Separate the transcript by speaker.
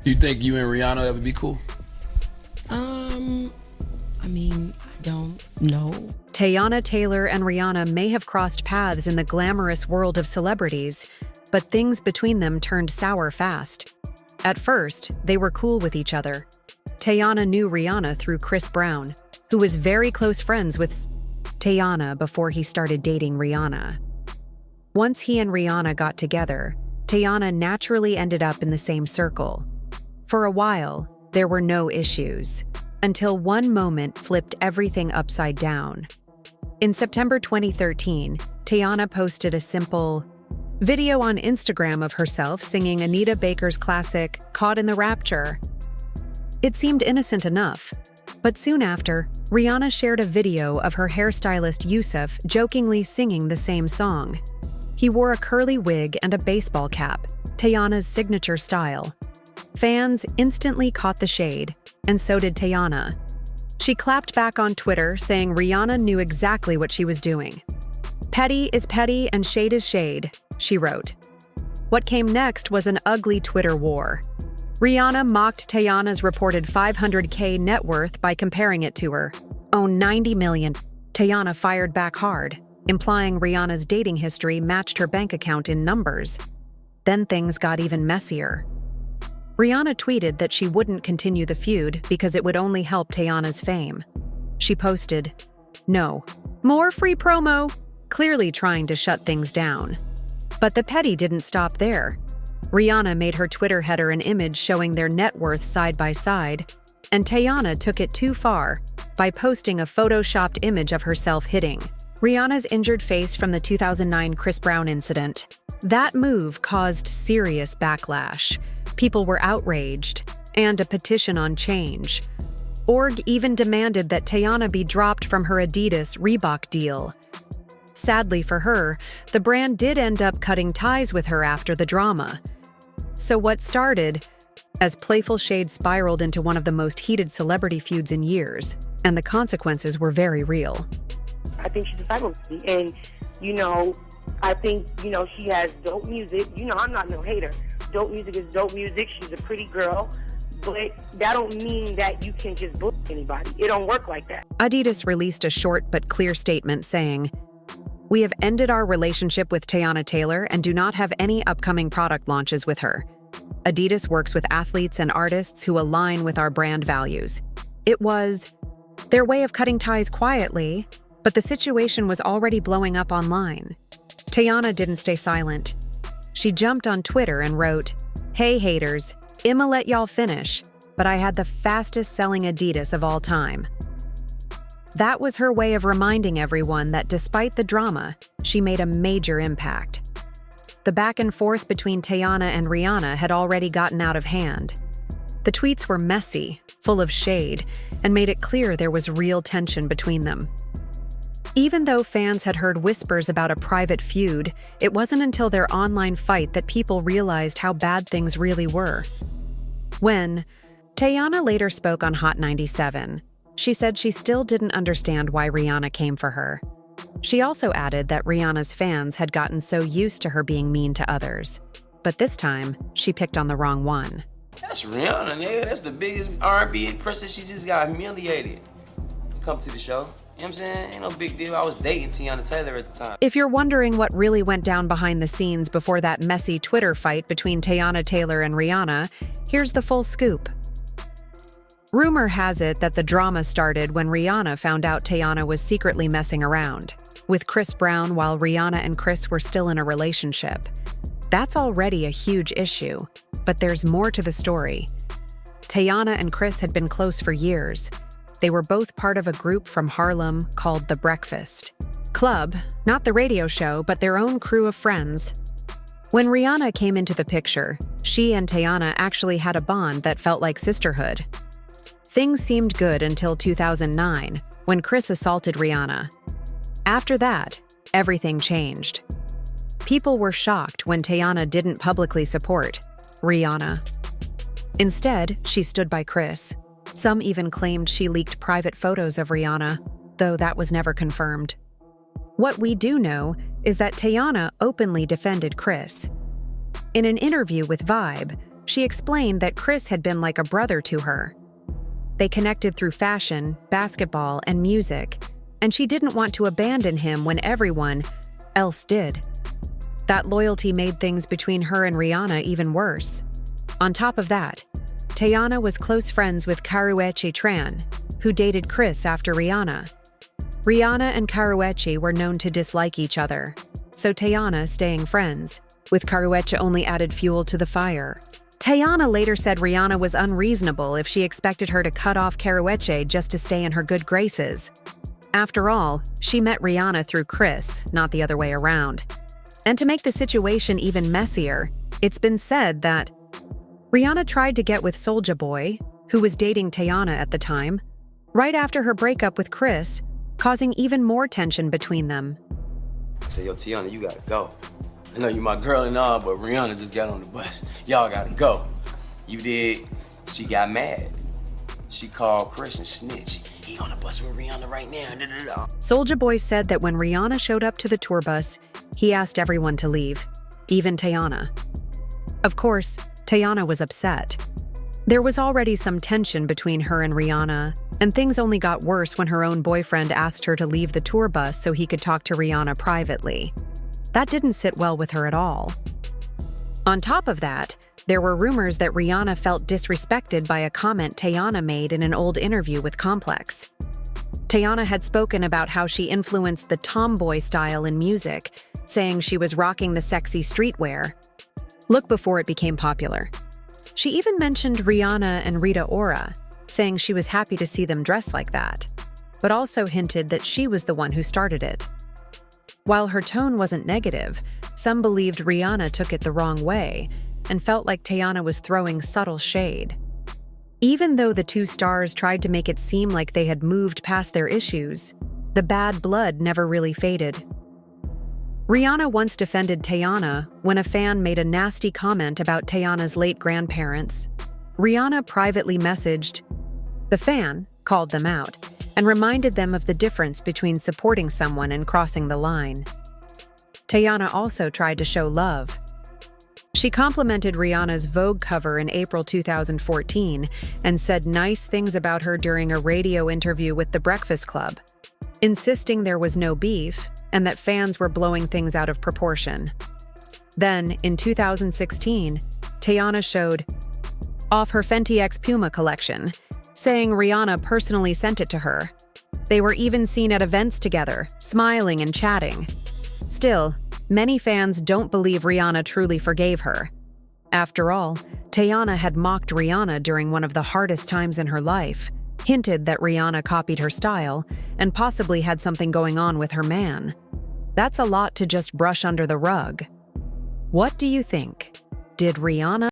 Speaker 1: Do you think you and Rihanna ever be cool?
Speaker 2: I don't know.
Speaker 3: Teyana Taylor and Rihanna may have crossed paths in the glamorous world of celebrities, but things between them turned sour fast. At first, they were cool with each other. Teyana knew Rihanna through Chris Brown, who was very close friends with Teyana before he started dating Rihanna. Once he and Rihanna got together, Teyana naturally ended up in the same circle. For a while, there were no issues, until one moment flipped everything upside down. In September 2013, Teyana posted a simple video on Instagram of herself singing Anita Baker's classic, Caught in the Rapture. It seemed innocent enough, but soon after, Rihanna shared a video of her hairstylist Yusuf jokingly singing the same song. He wore a curly wig and a baseball cap, Teyana's signature style. Fans instantly caught the shade, and so did Teyana. She clapped back on Twitter, saying Rihanna knew exactly what she was doing. "Petty is petty and shade is shade," she wrote. What came next was an ugly Twitter war. Rihanna mocked Teyana's reported $500K net worth by comparing it to her own $90 million. Teyana fired back hard, implying Rihanna's dating history matched her bank account in numbers. Then things got even messier. Rihanna tweeted that she wouldn't continue the feud because it would only help Teyana's fame. She posted, "No more free promo," clearly trying to shut things down. But the petty didn't stop there. Rihanna made her Twitter header an image showing their net worth side by side, and Teyana took it too far by posting a photoshopped image of herself hitting Rihanna's injured face from the 2009 Chris Brown incident. That move caused serious backlash. People were outraged, and a petition on change. Org even demanded that Teyana be dropped from her Adidas Reebok deal. Sadly for her, the brand did end up cutting ties with her after the drama. So what started as playful shade spiraled into one of the most heated celebrity feuds in years, and the consequences were very real.
Speaker 4: I think she's a cyber and, I think, she has dope music. I'm not no hater. Dope music is dope music. She's a pretty girl. But that don't mean that you can just book anybody. It don't work like that.
Speaker 3: Adidas released a short but clear statement saying, "We have ended our relationship with Teyana Taylor and do not have any upcoming product launches with her. Adidas works with athletes and artists who align with our brand values." It was their way of cutting ties quietly, but the situation was already blowing up online. Teyana didn't stay silent. She jumped on Twitter and wrote, "Hey haters, I'ma let y'all finish, but I had the fastest selling Adidas of all time." That was her way of reminding everyone that despite the drama, she made a major impact. The back and forth between Teyana and Rihanna had already gotten out of hand. The tweets were messy, full of shade, and made it clear there was real tension between them. Even though fans had heard whispers about a private feud, it wasn't until their online fight that people realized how bad things really were. When Teyana later spoke on Hot 97, she said she still didn't understand why Rihanna came for her. She also added that Rihanna's fans had gotten so used to her being mean to others. But this time, she picked on the wrong one.
Speaker 5: That's Rihanna, nigga. That's the biggest R&B person. She just got humiliated. Come to the show. You know what I'm saying? Ain't no big deal. I was dating Teyana Taylor at the time.
Speaker 3: If you're wondering what really went down behind the scenes before that messy Twitter fight between Teyana Taylor and Rihanna, here's the full scoop. Rumor has it that the drama started when Rihanna found out Teyana was secretly messing around with Chris Brown while Rihanna and Chris were still in a relationship. That's already a huge issue, but there's more to the story. Teyana and Chris had been close for years. They were both part of a group from Harlem called The Breakfast Club, not the radio show, but their own crew of friends. When Rihanna came into the picture, she and Teyana actually had a bond that felt like sisterhood. Things seemed good until 2009, when Chris assaulted Rihanna. After that, everything changed. People were shocked when Teyana didn't publicly support Rihanna. Instead, she stood by Chris. Some even claimed she leaked private photos of Rihanna, though that was never confirmed. What we do know is that Teyana openly defended Chris. In an interview with Vibe, She explained that Chris had been like a brother to her. They connected through fashion, basketball, and music, and she didn't want to abandon him when everyone else did. That loyalty made things between her and Rihanna even worse. On top of that, Teyana was close friends with Karrueche Tran, who dated Chris after Rihanna. Rihanna and Karrueche were known to dislike each other, so Teyana staying friends with Karrueche only added fuel to the fire. Teyana later said Rihanna was unreasonable if she expected her to cut off Karrueche just to stay in her good graces. After all, she met Rihanna through Chris, not the other way around. And to make the situation even messier, it's been said that Rihanna tried to get with Soulja Boy, who was dating Teyana at the time, right after her breakup with Chris, causing even more tension between them.
Speaker 5: I said, yo, Teyana, you gotta go. I know you my girl and all, but Rihanna just got on the bus. Y'all gotta go. You did. She got mad. She called Chris and snitched. He on the bus with Rihanna right now.
Speaker 3: Soulja Boy said that when Rihanna showed up to the tour bus, he asked everyone to leave, even Teyana. Of course, Teyana was upset. There was already some tension between her and Rihanna, and things only got worse when her own boyfriend asked her to leave the tour bus so he could talk to Rihanna privately. That didn't sit well with her at all. On top of that, there were rumors that Rihanna felt disrespected by a comment Teyana made in an old interview with Complex. Teyana had spoken about how she influenced the tomboy style in music, saying she was rocking the sexy streetwear look before it became popular. She even mentioned Rihanna and Rita Ora, saying she was happy to see them dressed like that, but also hinted that she was the one who started it. While her tone wasn't negative, some believed Rihanna took it the wrong way and felt like Teyana was throwing subtle shade. Even though the two stars tried to make it seem like they had moved past their issues, the bad blood never really faded. Rihanna once defended Teyana when a fan made a nasty comment about Teyana's late grandparents. Rihanna privately messaged the fan, called them out, and reminded them of the difference between supporting someone and crossing the line. Teyana also tried to show love. She complimented Rihanna's Vogue cover in April 2014 and said nice things about her during a radio interview with The Breakfast Club, insisting there was no beef and that fans were blowing things out of proportion. Then, in 2016, Teyana showed off her Fenty X Puma collection, saying Rihanna personally sent it to her. They were even seen at events together, smiling and chatting. Still, many fans don't believe Rihanna truly forgave her. After all, Teyana had mocked Rihanna during one of the hardest times in her life, hinted that Rihanna copied her style, and possibly had something going on with her man. That's a lot to just brush under the rug. What do you think? Did Rihanna